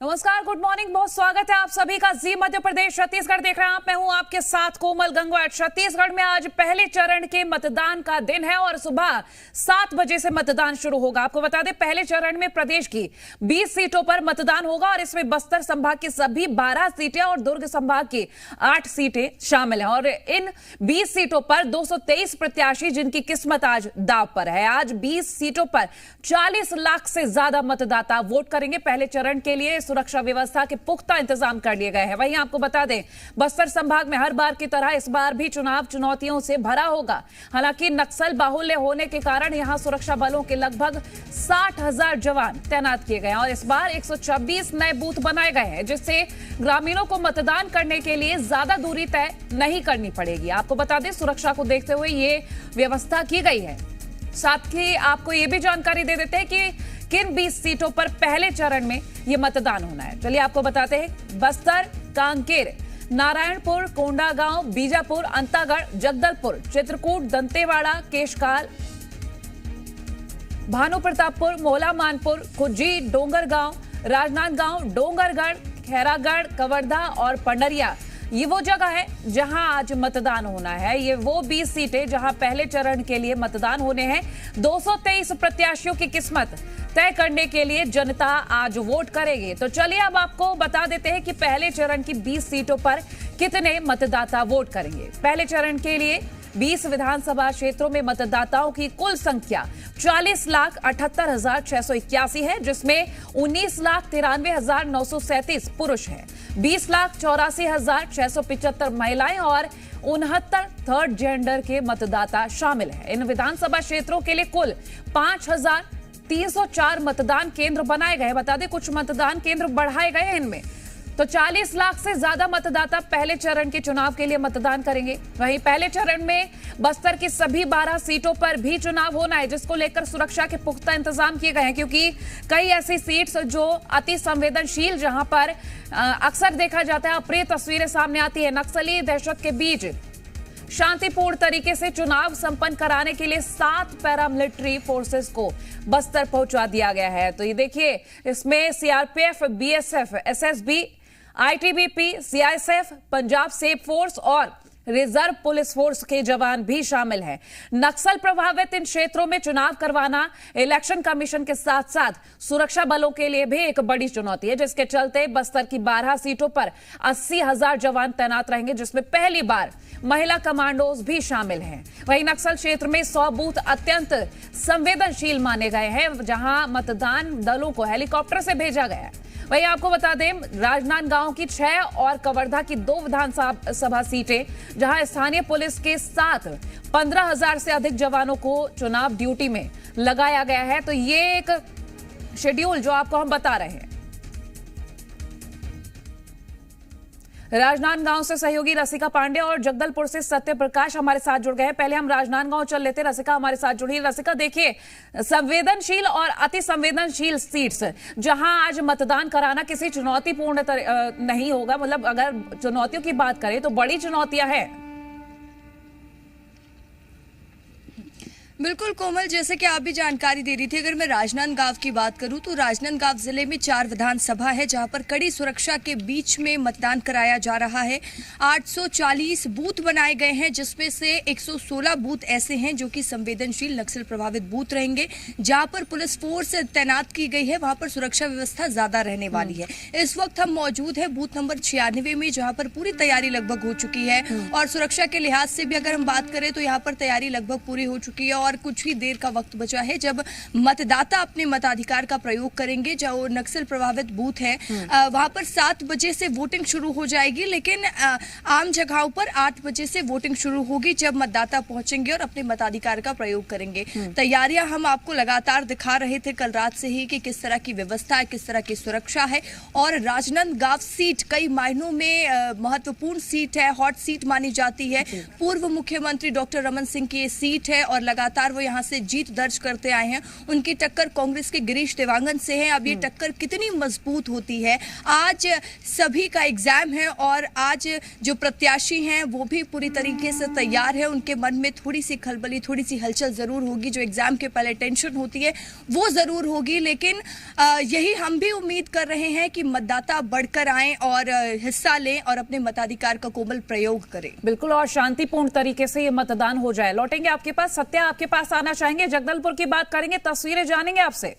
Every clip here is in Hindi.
नमस्कार, गुड मॉर्निंग, बहुत स्वागत है आप सभी का जी मध्य प्रदेश छत्तीसगढ़ देख रहे हैं आप। मैं हूं आपके साथ कोमल गंगवार। छत्तीसगढ़ में आज पहले चरण के मतदान का दिन है और सुबह 7 बजे से मतदान शुरू होगा। आपको बता दें, पहले चरण में प्रदेश की 20 सीटों पर मतदान होगा और इसमें बस्तर संभाग की सभी 12 सीटें और दुर्ग संभाग की 8 सीटें शामिल हैं। और इन 20 सीटों पर 223 प्रत्याशी जिनकी किस्मत आज दांव पर है। आज 20 सीटों पर 40 लाख से ज्यादा मतदाता वोट करेंगे। पहले चरण के लिए सुरक्षा व्यवस्था के पुख्ता इंतजाम कर लिए गए हैं। वहीं आपको बता दें, बस्तर संभाग में हर बार की तरह इस बार भी चुनाव चुनौतियों से भरा होगा। हालांकि नक्सल बाहुल्य होने के कारण यहां सुरक्षा बलों के लगभग 60,000 जवान तैनात किए गए हैं और इस बार 126 नए बूथ बनाए गए हैं, जिससे ग्रामीणों को मतदान करने के लिए ज्यादा दूरी तय नहीं करनी पड़ेगी। आपको बता दें, सुरक्षा को देखते हुए ये व्यवस्था की गई है। साथ ही आपको ये भी जानकारी दे देते हैं कि किन 20 सीटों पर पहले चरण में ये मतदान होना है। चलिए आपको बताते हैं। बस्तर, कांकेर, नारायणपुर, कोंडागांव, बीजापुर, अंतागढ़, जगदलपुर, चित्रकूट, दंतेवाड़ा, केशकाल, भानुप्रतापपुर, मोहला मानपुर, खुज्जी, डोंगरगांव, राजनांदगांव, डोंगरगढ़, खैरागढ़, कवर्धा और पंडरिया ये वो जगह है जहां आज मतदान होना है। ये वो 20 सीटें जहां पहले चरण के लिए मतदान होने हैं। 223 प्रत्याशियों की किस्मत तय करने के लिए जनता आज वोट करेगी। तो चलिए अब आपको बता देते हैं कि पहले चरण की 20 सीटों पर कितने मतदाता वोट करेंगे। पहले चरण के लिए 20 विधानसभा क्षेत्रों में मतदाताओं की कुल संख्या 40,78,681 है, जिसमें 19,93,937 पुरुष हैं, 20,84,675 महिलाएं और 69 थर्ड जेंडर के मतदाता शामिल हैं। इन विधानसभा क्षेत्रों के लिए कुल 5,304 मतदान केंद्र बनाए गए। बता दें, कुछ मतदान केंद्र बढ़ाए गए हैं इनमें। तो 40 लाख से ज्यादा मतदाता पहले चरण के चुनाव के लिए मतदान करेंगे। वहीं पहले चरण में बस्तर की सभी 12 सीटों पर भी चुनाव होना है, जिसको लेकर सुरक्षा के पुख्ता इंतजाम किए गए हैं, क्योंकि कई ऐसी सीट्स जो अति संवेदनशील, जहां पर अक्सर देखा जाता है अप्रिय तस्वीरें सामने आती है। नक्सली दहशत के बीच शांतिपूर्ण तरीके से चुनाव संपन्न कराने के लिए 7 पैरामिलिट्री फोर्सेस को बस्तर पहुंचा दिया गया है। तो ये देखिए, इसमें CRPF, BSF, SSB, ITBP, CISF, Punjab safe force और रिजर्व पुलिस फोर्स के जवान भी शामिल हैं। नक्सल प्रभावित इन क्षेत्रों में चुनाव करवाना इलेक्शन कमीशन के साथ साथ सुरक्षा बलों के लिए भी एक बड़ी चुनौती है, जिसके चलते बस्तर की 12 सीटों पर 80,000 जवान तैनात रहेंगे, जिसमें पहली बार महिला कमांडोज भी शामिल हैं। वहीं नक्सल क्षेत्र में 100 बूथ अत्यंत संवेदनशील माने गए हैं, जहां मतदान दलों को हेलीकॉप्टर से भेजा गया है। वहीं आपको बता दें, राजनांदगांव की 6 और कवर्धा की 2 विधानसभा सीटें, जहां स्थानीय पुलिस के साथ 15,000 से अधिक जवानों को चुनाव ड्यूटी में लगाया गया है। तो ये एक शेड्यूल जो आपको हम बता रहे हैं। राजनांदगांव से सहयोगी रसिका पांडे और जगदलपुर से सत्य प्रकाश हमारे साथ जुड़ गए हैं। पहले हम राजनांदगांव चल लेते, रसिका हमारे साथ जुड़ी। रसिका, देखिए, संवेदनशील और अति संवेदनशील सीट्स जहां आज मतदान कराना किसी चुनौतीपूर्ण नहीं होगा, मतलब अगर चुनौतियों की बात करें तो बड़ी चुनौतियां हैं। बिल्कुल कोमल, जैसे कि आप भी जानकारी दे रही थी, अगर मैं राजनांदगांव की बात करूं तो राजनांदगांव जिले में 4 विधानसभा है, जहां पर कड़ी सुरक्षा के बीच में मतदान कराया जा रहा है। 840 बूथ बनाए गए हैं, जिसमें से 116 बूथ ऐसे हैं जो कि संवेदनशील नक्सल प्रभावित बूथ रहेंगे। जहां पर पुलिस फोर्स तैनात की गई है, वहां पर सुरक्षा व्यवस्था ज्यादा रहने वाली है। इस वक्त हम मौजूद है बूथ नंबर 96 में, जहां पर पूरी तैयारी लगभग हो चुकी है और सुरक्षा के लिहाज से भी अगर हम बात करें तो यहाँ पर तैयारी लगभग पूरी हो चुकी है और कुछ ही देर का वक्त बचा है जब मतदाता अपने मताधिकार का प्रयोग करेंगे। जो नक्सल प्रभावित बूथ है वहां पर 7 बजे से वोटिंग शुरू हो जाएगी, लेकिन आम जगहों पर 8 बजे से वोटिंग शुरू होगी, जब मतदाता पहुंचेंगे और अपने मताधिकार का प्रयोग करेंगे। तैयारियां हम आपको लगातार दिखा रहे थे कल रात से ही कि किस तरह की व्यवस्था है, किस तरह की सुरक्षा है। और राजनांदगांव सीट कई मायनों में महत्वपूर्ण सीट है, हॉट सीट मानी जाती है। पूर्व मुख्यमंत्री डॉक्टर रमन सिंह की ये सीट है और लगातार लगातार वो यहाँ से जीत दर्ज करते आए हैं। उनकी टक्कर कांग्रेस के गिरीश देवांगन से है। अब ये टक्कर कितनी मजबूत होती है, आज सभी का एग्जाम है और आज जो प्रत्याशी हैं वो भी पूरी तरीके से तैयार है। उनके मन में थोड़ी सी खलबली, थोड़ी सी हलचल जरूर होगी, जो एग्जाम के पहले टेंशन होती है वो जरूर होगी, लेकिन यही हम भी उम्मीद कर रहे हैं कि मतदाता बढ़कर आए और हिस्सा लें और अपने मताधिकार का कोमल प्रयोग करें। बिल्कुल, और शांतिपूर्ण तरीके से ये मतदान हो जाए। लौटेंगे आपके पास, सत्या आपके पास आना चाहेंगे, जगदलपुर की बात करेंगे, तस्वीरें जानेंगे आपसे।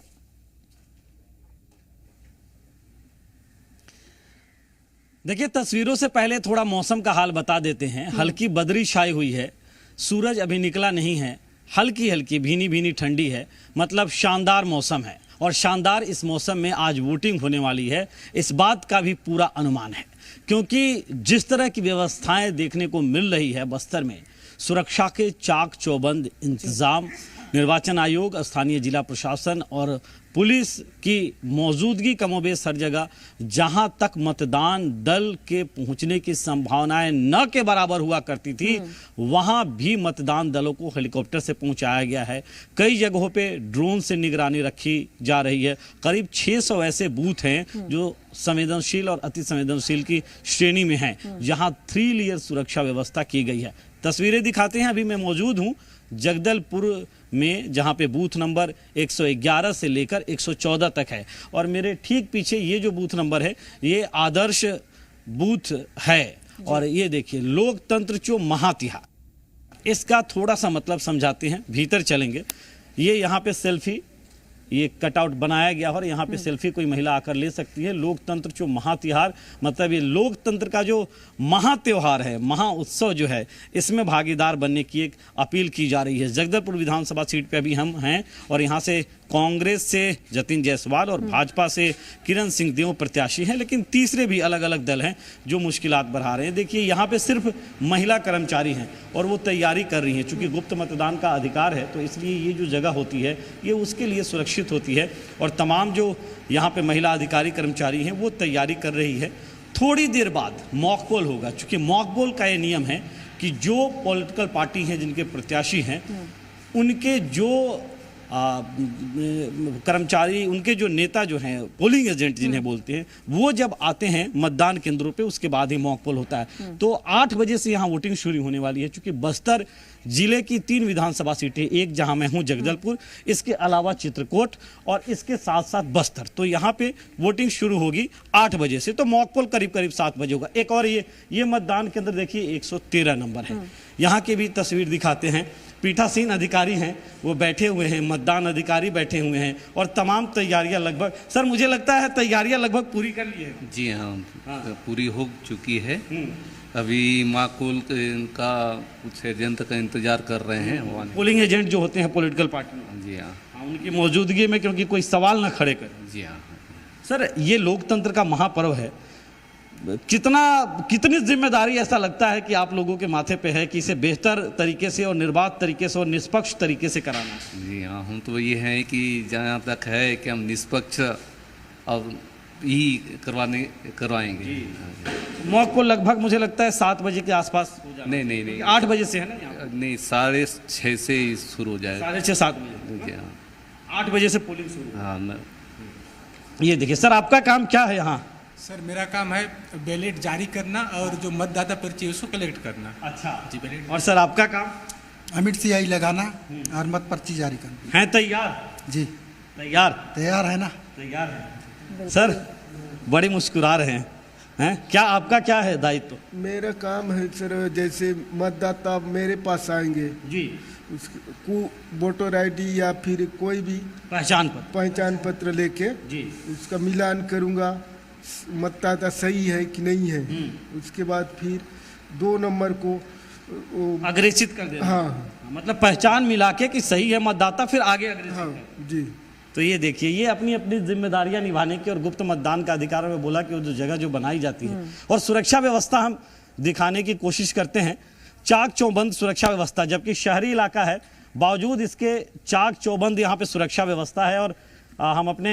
देखिए, तस्वीरों से पहले थोड़ा मौसम का हाल बता देते हैं। हल्की बदरी छाई हुई है, सूरज अभी निकला नहीं है, हल्की हल्की भीनी भीनी ठंडी है, मतलब शानदार मौसम है। और शानदार इस मौसम में आज वोटिंग होने वाली है, इस बात का भी पूरा अनुमान है, क्योंकि जिस तरह की व्यवस्थाएं देखने को मिल रही है बस्तर में, सुरक्षा के चाक चौबंद इंतजाम, निर्वाचन आयोग, स्थानीय जिला प्रशासन और पुलिस की मौजूदगी कमोबेश हर जगह, जहां तक मतदान दल के पहुंचने की संभावनाएं न के बराबर हुआ करती थी, वहां भी मतदान दलों को हेलीकॉप्टर से पहुंचाया गया है। कई जगहों पे ड्रोन से निगरानी रखी जा रही है। करीब 600 ऐसे बूथ हैं जो संवेदनशील और अति संवेदनशील की श्रेणी में हैं, जहां 3 लेयर सुरक्षा व्यवस्था की गई है। तस्वीरें दिखाते हैं। अभी मैं मौजूद हूं जगदलपुर में, जहां पे बूथ नंबर 111 से लेकर 114 तक है, और मेरे ठीक पीछे ये जो बूथ नंबर है ये आदर्श बूथ है। और ये देखिए, लोकतंत्र जो महातिहार, इसका थोड़ा सा मतलब समझाते हैं, भीतर चलेंगे। ये यहाँ पे सेल्फी, ये कटआउट बनाया गया और यहाँ पे सेल्फी कोई महिला आकर ले सकती है। लोकतंत्र जो महातिहार, मतलब ये लोकतंत्र का जो महात्योहार है, महा उत्सव जो है, इसमें भागीदार बनने की एक अपील की जा रही है। जगदलपुर विधानसभा सीट पे अभी हम हैं और यहाँ से कांग्रेस से जतिन जायसवाल और भाजपा से किरण सिंहदेव प्रत्याशी हैं, लेकिन तीसरे भी अलग अलग दल हैं जो मुश्किलात बढ़ा रहे हैं। देखिए, यहाँ पे सिर्फ महिला कर्मचारी हैं और वो तैयारी कर रही हैं। चूंकि गुप्त मतदान का अधिकार है, तो इसलिए ये जो जगह होती है ये उसके लिए सुरक्षित होती है, और तमाम जो यहाँ पे महिला अधिकारी कर्मचारी हैं वो तैयारी कर रही है। थोड़ी देर बाद मॉक पोल होगा। चूंकि मॉक पोल का ये नियम है कि जो पॉलिटिकल पार्टी हैं, जिनके प्रत्याशी हैं, उनके जो कर्मचारी, उनके जो नेता जो हैं, पोलिंग एजेंट जिन्हें बोलते हैं, वो जब आते हैं मतदान केंद्रों पे, उसके बाद ही मॉक पोल होता है। तो 8 बजे से यहाँ वोटिंग शुरू होने वाली है। क्योंकि बस्तर जिले की 3 विधानसभा सीटें, एक जहां मैं हूं जगदलपुर, इसके अलावा चित्रकूट और इसके साथ साथ बस्तर, तो यहाँ पे वोटिंग शुरू होगी 8 बजे से। तो मॉक पोल करीब करीब 7 बजे होगा। एक और ये मतदान केंद्र देखिए 113 नंबर है। यहाँ की भी तस्वीर दिखाते हैं। पीठासीन अधिकारी हैं वो बैठे हुए हैं, मतदान अधिकारी बैठे हुए हैं, और तमाम तैयारियां लगभग, सर मुझे लगता है तैयारियां लगभग पूरी कर ली है। जी हाँ, पूरी हो चुकी है। अभी माकूल का कुछ एजेंट का इंतजार कर रहे हैं, पोलिंग एजेंट जो होते हैं पॉलिटिकल पार्टी में। जी हाँ, उनकी मौजूदगी में, क्योंकि कोई सवाल ना खड़े कर। जी हाँ सर, ये लोकतंत्र का महापर्व है, कितनी जिम्मेदारी ऐसा लगता है कि आप लोगों के माथे पे है कि इसे बेहतर तरीके से और निर्बाध तरीके से और निष्पक्ष तरीके से कराना? जी हाँ, हम तो ये हैं कि जहाँ तक है कि हम निष्पक्ष और ही करवाएंगे। मॉक को लगभग मुझे लगता है 7 बजे के आसपास हो जाए। नहीं 8 बजे से है ना? नहीं, 6:30 से ही शुरू हो जाएगा। 6:30 7 बजे। जी हाँ, 8 बजे से पोलिंग शुरू। हाँ। ये देखिए सर, आपका काम क्या है यहाँ? सर, मेरा काम है बैलेट जारी करना और जो मतदाता पर्ची है उसको कलेक्ट करना। अच्छा जी, बैलेट। और सर आपका काम? अमिट सियाही लगाना और मत पर्ची जारी करना। है तैयार? जी तैयार है ना? तैयार है। सर बड़े मुस्कुरा रहे हैं, क्या आपका क्या है दायित्व? मेरा काम है सर, जैसे मतदाता मेरे पास आएंगे जी, उसको वोटर आईडी या फिर कोई भी पहचान पत्र लेके जी उसका मिलान करूंगा, मतदाता सही है कि नहीं है। उसके बाद फिर 2 नंबर को अग्रेसित कर देना। हाँ, मतलब पहचान मिला के कि सही है मतदाता, फिर आगे अग्रेसित। हाँ जी। तो ये देखिए, ये अपनी अपनी जिम्मेदारियां निभाने की, और गुप्त मतदान का अधिकार में बोला कि वो जो जगह जो बनाई जाती है और सुरक्षा व्यवस्था हम दिखाने की कोशिश करते हैं। चाक चौबंद सुरक्षा व्यवस्था, जबकि शहरी इलाका है, बावजूद इसके चाक चौबंद यहाँ पे सुरक्षा व्यवस्था है। और हम अपने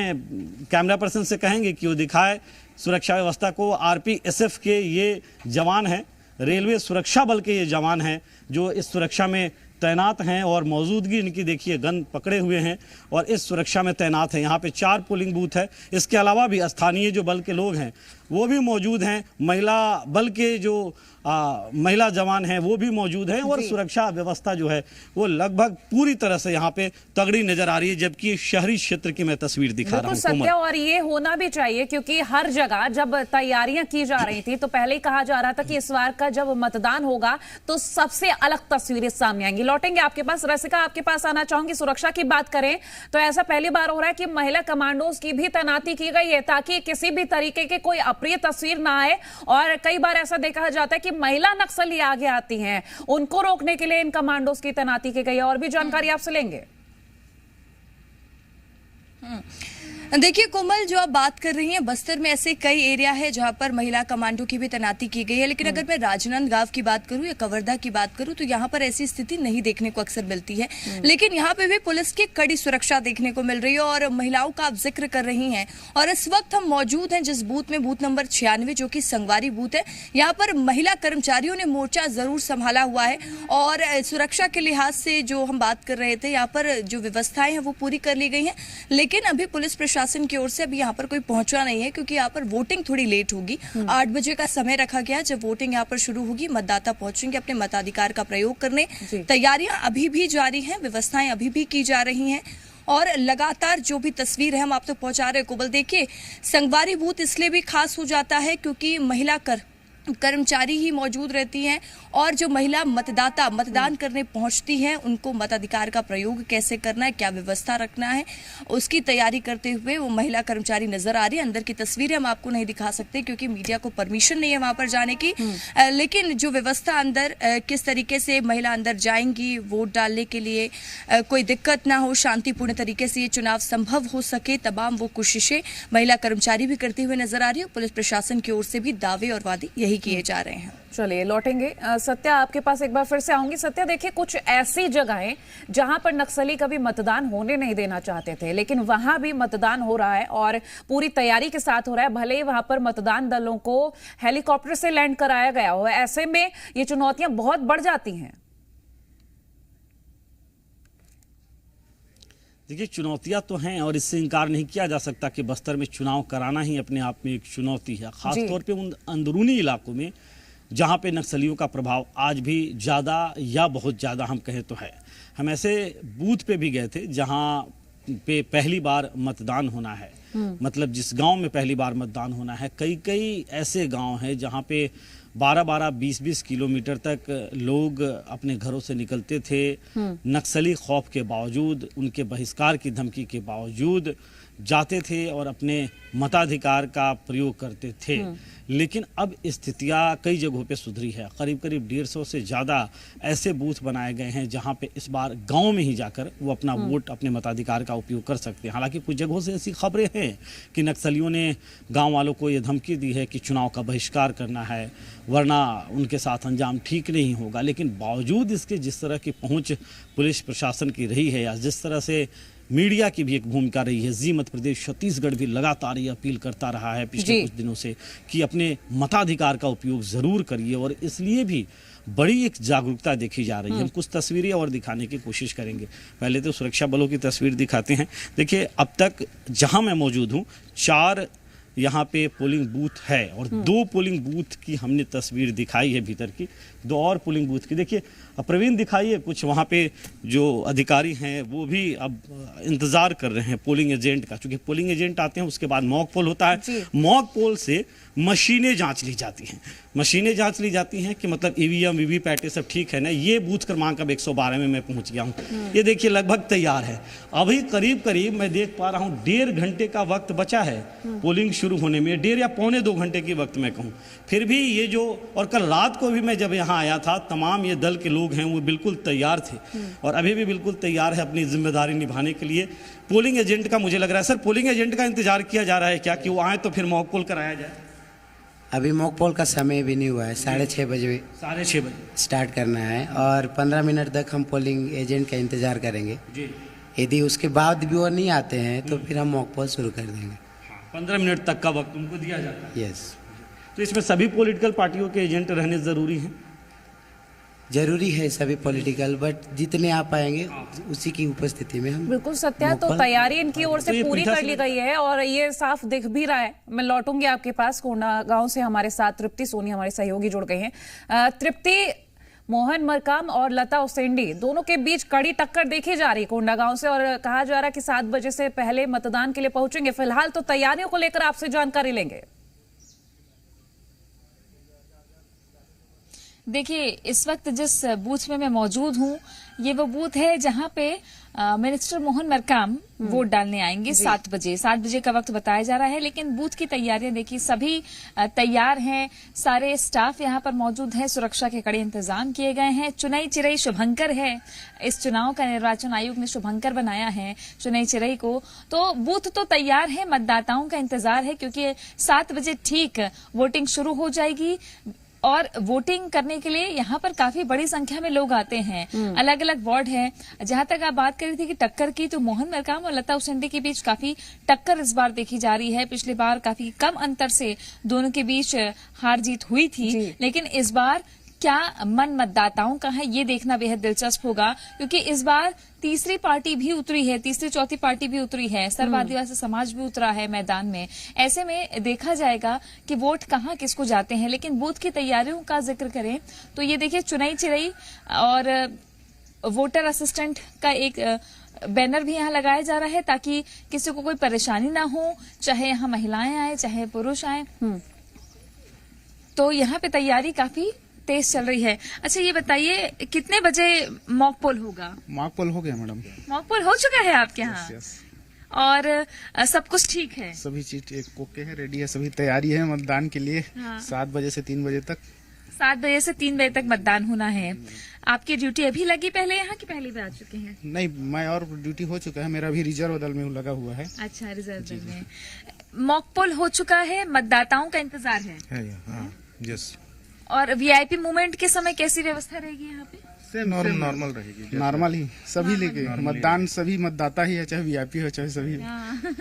कैमरा पर्सन से कहेंगे कि वो दिखाए सुरक्षा व्यवस्था को। RPSF के ये जवान हैं, रेलवे सुरक्षा बल के ये जवान हैं जो इस सुरक्षा में तैनात हैं और मौजूदगी इनकी देखिए, गन पकड़े हुए हैं और इस सुरक्षा में तैनात हैं। यहाँ पे 4 पोलिंग बूथ है। इसके अलावा भी स्थानीय जो बल के लोग हैं वो भी मौजूद हैं, महिला बल के जो महिला जवान हैं वो भी मौजूद हैं और सुरक्षा व्यवस्था जो है वो लगभग पूरी तरह से यहाँ पे तगड़ी नजर आ रही है, जबकि शहरी क्षेत्र की मैं तस्वीर दिखा रहा हूँ। सत्य, और ये होना भी चाहिए क्योंकि हर जगह जब तैयारियां की जा रही थी तो पहले ही कहा जा रहा था कि इस बार का जब मतदान होगा तो सबसे अलग तस्वीरें सामने आएंगी। लौटेंगे आपके पास, रसिका आपके पास आना चाहूंगी। सुरक्षा की बात करें तो ऐसा पहली बार हो रहा है कि महिला कमांडोज की भी तैनाती की गई है ताकि किसी भी तरीके के कोई अप्रिय तस्वीर ना आए। और कई बार ऐसा देखा जाता है कि महिला नक्सली आगे आती हैं, उनको रोकने के लिए इन कमांडोज की तैनाती की गई है। और भी जानकारी आपसे लेंगे। देखिए कोमल, जो आप बात कर रही हैं, बस्तर में ऐसे कई एरिया है जहां पर महिला कमांडो की भी तैनाती की गई है, लेकिन अगर मैं राजनांदगांव की बात करूं या कवर्धा की बात करूं तो यहां पर ऐसी स्थिति नहीं देखने को अक्सर मिलती है। लेकिन यहां पे भी पुलिस की कड़ी सुरक्षा देखने को मिल रही है और महिलाओं का आप जिक्र कर रही हैं। और इस वक्त हम मौजूद हैं जिस बूथ में, बूथ नंबर 96, जो कि संगवारी बूथ है। यहाँ पर महिला कर्मचारियों ने मोर्चा जरूर संभाला हुआ है और सुरक्षा के लिहाज से जो हम बात कर रहे थे, यहाँ पर जो व्यवस्थाएं हैं वो पूरी कर ली गई हैं। लेकिन अभी पुलिस प्रशासन की ओर से अभी यहाँ पर कोई पहुंचा नहीं है क्योंकि यहाँ पर वोटिंग थोड़ी लेट होगी। 8 बजे का समय रखा गया। जब वोटिंग यहाँ पर शुरू होगी, मतदाता पहुंचेंगे अपने मताधिकार का प्रयोग करने। तैयारियां अभी भी जारी हैं, व्यवस्थाएं अभी भी की जा रही हैं और लगातार जो भी तस्वीर है हम आप तक पहुंचा रहे हैं। कोमल, देखिए संगवारी बूथ इसलिए भी खास हो जाता है क्योंकि महिला कर्मचारी ही मौजूद रहती हैं और जो महिला मतदाता मतदान करने पहुंचती हैं उनको मताधिकार का प्रयोग कैसे करना है, क्या व्यवस्था रखना है, उसकी तैयारी करते हुए वो महिला कर्मचारी नजर आ रही है। अंदर की तस्वीरें हम आपको नहीं दिखा सकते क्योंकि मीडिया को परमिशन नहीं है वहां पर जाने की। लेकिन जो व्यवस्था अंदर किस तरीके से महिला अंदर जाएंगी वोट डालने के लिए, कोई दिक्कत ना हो, शांतिपूर्ण तरीके से ये चुनाव संभव हो सके, तमाम वो कोशिशें महिला कर्मचारी भी करते हुए नजर आ रही है। पुलिस प्रशासन की ओर से भी दावे और वादे यही किए जा रहे हैं। चलिए लौटेंगे। सत्या, आपके पास एक बार फिर से आऊंगी। सत्या, देखिए कुछ ऐसी जगहें जहां पर नक्सली कभी मतदान होने नहीं देना चाहते थे, लेकिन वहां भी मतदान हो रहा है और पूरी तैयारी के साथ हो रहा है। भले ही वहां पर मतदान दलों को हेलीकॉप्टर से लैंड कराया गया हो, ऐसे में ये चुनौतियां बहुत बढ़ जाती हैं। देखिए, चुनौतियां तो हैं और इससे इनकार नहीं किया जा सकता कि बस्तर में चुनाव कराना ही अपने आप में एक चुनौती है, खासतौर पे उन अंदरूनी इलाकों में जहां पे नक्सलियों का प्रभाव आज भी ज़्यादा या बहुत ज़्यादा हम कहें तो है। हम ऐसे बूथ पे भी गए थे जहां पे पहली बार मतदान होना है, मतलब जिस गांव में पहली बार मतदान होना है। कई ऐसे गांव हैं जहां पे 12-12, 20-20 किलोमीटर तक लोग अपने घरों से निकलते थे, नक्सली खौफ के बावजूद, उनके बहिष्कार की धमकी के बावजूद जाते थे और अपने मताधिकार का प्रयोग करते थे। लेकिन अब स्थितियां कई जगहों पे सुधरी है। करीब 150 से ज़्यादा ऐसे बूथ बनाए गए हैं जहां पे इस बार गांव में ही जाकर वो अपना वोट, अपने मताधिकार का उपयोग कर सकते हैं। हालांकि कुछ जगहों से ऐसी खबरें हैं कि नक्सलियों ने गांव वालों को ये धमकी दी है कि चुनाव का बहिष्कार करना है वरना उनके साथ अंजाम ठीक नहीं होगा। लेकिन बावजूद इसके जिस तरह की पहुँच पुलिस प्रशासन की रही है या जिस तरह से मीडिया की भी एक भूमिका रही है, जी मध्य प्रदेश छत्तीसगढ़ भी लगातार ये अपील करता रहा है पिछले कुछ दिनों से कि अपने मताधिकार का उपयोग जरूर करिए और इसलिए भी बड़ी एक जागरूकता देखी जा रही है। हम कुछ तस्वीरें और दिखाने की कोशिश करेंगे। पहले तो सुरक्षा बलों की तस्वीर दिखाते हैं। देखिए, अब तक जहां मैं मौजूद हूं 4 यहाँ पे पोलिंग बूथ है और 2 पोलिंग बूथ की हमने तस्वीर दिखाई है भीतर की, 2 और पोलिंग बूथ की। देखिए प्रवीण दिखाइए, कुछ वहाँ पे जो अधिकारी हैं वो भी अब इंतजार कर रहे हैं पोलिंग एजेंट का, क्योंकि पोलिंग एजेंट आते हैं उसके बाद मॉक पोल होता है। मॉक पोल से मशीनें जांच ली जाती हैं, मशीनें जांच ली जाती हैं कि मतलब ईवीएम वीवीपैट सब ठीक है ना। ये बूथ क्रमांक अब 112 में मैं पहुंच गया हूँ। ये देखिए लगभग तैयार है। अभी करीब मैं देख पा रहा हूँ 1.5 घंटे का वक्त बचा है पोलिंग शुरू होने में, 1.5 या पौने 2 घंटे की वक्त मैं कहूँ। फिर भी ये जो, और कल रात को भी मैं जब यहाँ आया था, तमाम ये दल के लोग हैं वो बिल्कुल तैयार थे और अभी भी बिल्कुल तैयार है अपनी जिम्मेदारी निभाने के लिए। पोलिंग एजेंट का मुझे लग रहा है, सर पोलिंग एजेंट का इंतजार किया जा रहा है क्या कि वो आए तो फिर मॉक पोल कराया जाए? अभी मॉक पोल का समय भी नहीं हुआ है, 6:30 बजे 6:30 बजे स्टार्ट करना है और 15 मिनट तक हम पोलिंग एजेंट का इंतजार करेंगे जी। यदि उसके बाद भी वो नहीं आते हैं तो फिर हम मॉक पोल शुरू कर देंगे। 15 मिनट तक का वक्त उनको दिया जाता है। यस। तो इसमें सभी पॉलिटिकल पार्टियों के एजेंट रहने ज़रूरी हैं? जरूरी है सभी पॉलिटिकल, बट जितने आ पाएंगे उसी की उपस्थिति में हम बिल्कुल सत्या, तो मोकल- तैयारी इनकी ओर तो से ये पूरी कर ली गई है और ये साफ दिख भी रहा है। मैं लौटूंगी आपके पास। कोंडागांव से हमारे साथ तृप्ति सोनी हमारे सहयोगी जुड़ गई हैं। तृप्ति, मोहन मरकाम और लता उसेंडी दोनों के बीच कड़ी टक्कर देखी जा रही कोंडागांव से और कहा जा रहा है कि 7 बजे से पहले मतदान के लिए पहुंचेंगे। फिलहाल तो तैयारियों को लेकर आपसे जानकारी लेंगे। देखिए, इस वक्त जिस बूथ में मैं मौजूद हूं, ये वो बूथ है जहां पे मिनिस्टर मोहन मरकाम वोट डालने आएंगे 7 बजे। 7 बजे का वक्त बताया जा रहा है, लेकिन बूथ की तैयारियां देखिए, सभी तैयार हैं। सारे स्टाफ यहां पर मौजूद है, सुरक्षा के कड़े इंतजाम किए गए हैं। चुनाई चिरई शुभंकर है, इस चुनाव का निर्वाचन आयोग ने शुभंकर बनाया है चुनाई चिरई को। तो बूथ तो तैयार है, मतदाताओं का इंतजार है क्योंकि 7 बजे ठीक वोटिंग शुरू हो जाएगी और वोटिंग करने के लिए यहाँ पर काफी बड़ी संख्या में लोग आते हैं। अलग अलग वार्ड है। जहां तक आप बात कर रही थी कि टक्कर की, तो मोहन मरकाम और लता उसेंडी के बीच काफी टक्कर इस बार देखी जा रही है। पिछली बार काफी कम अंतर से दोनों के बीच हार जीत हुई थी, लेकिन इस बार क्या मन मतदाताओं का है ये देखना बेहद दिलचस्प होगा, क्योंकि इस बार तीसरी पार्टी भी उतरी है, तीसरी चौथी पार्टी भी उतरी है, सर्व आदिवासी समाज भी उतरा है मैदान में। ऐसे में देखा जाएगा कि वोट कहां किसको जाते हैं। लेकिन बूथ की तैयारियों का जिक्र करें तो ये देखिए, चुनाई चिरई और वोटर असिस्टेंट का एक बैनर भी यहाँ लगाया जा रहा है ताकि किसी को कोई परेशानी ना हो, चाहे यहाँ महिलाएं आए चाहे पुरुष आए। तो यहाँ पे तैयारी काफी तेज चल रही है। अच्छा, ये बताइए कितने बजे मॉक पोल होगा? मॉक पोल हो गया मैडम। मॉक पोल हो चुका है आपके यहाँ? यस। और सब कुछ ठीक है? सभी चीज ओके है, रेडी है, सभी तैयारी है मतदान के लिए। 7 बजे से 3 बजे तक। 7 बजे से 3 बजे तक मतदान होना है। आपकी ड्यूटी अभी लगी पहले यहाँ की पहले भी आ चुके हैं? नहीं, मैं और ड्यूटी हो चुका है, मेरा अभी रिजर्व दल में लगा हुआ है। अच्छा, रिजर्व दल में। मॉक पोल हो चुका है, मतदाताओं का इंतजार है। यस। और वीआईपी मूवमेंट के समय कैसी व्यवस्था रहेगी यहाँ पे? नॉर्मल रहेगी, नॉर्मल ही सभी लेके मतदान, सभी मतदाता ही है, चाहे वीआईपी हो चाहे सभी।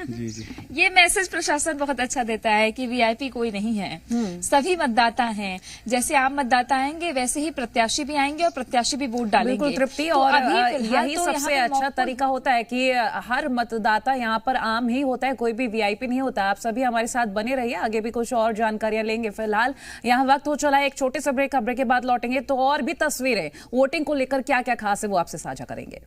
जी जी। ये मैसेज प्रशासन बहुत अच्छा देता है कि वीआईपी कोई नहीं है, सभी मतदाता हैं। जैसे आम मतदाता आएंगे वैसे ही प्रत्याशी भी आएंगे और प्रत्याशी भी वोट डालेंगे। बिल्कुल तृप्ति, तो और अभी यही तो सबसे यहाँ पे अच्छा तरीका होता है कि हर मतदाता यहाँ पर आम ही होता है, कोई भी वीआईपी नहीं होता। आप सभी हमारे साथ बने रहिए, आगे भी कुछ और जानकारियां लेंगे। फिलहाल यहाँ वक्त हो चला है एक छोटे से ब्रेक। खबरें के बाद लौटेंगे तो और भी तस्वीरें वोटिंग को लेकर क्या क्या खास है वो आपसे साझा करेंगे।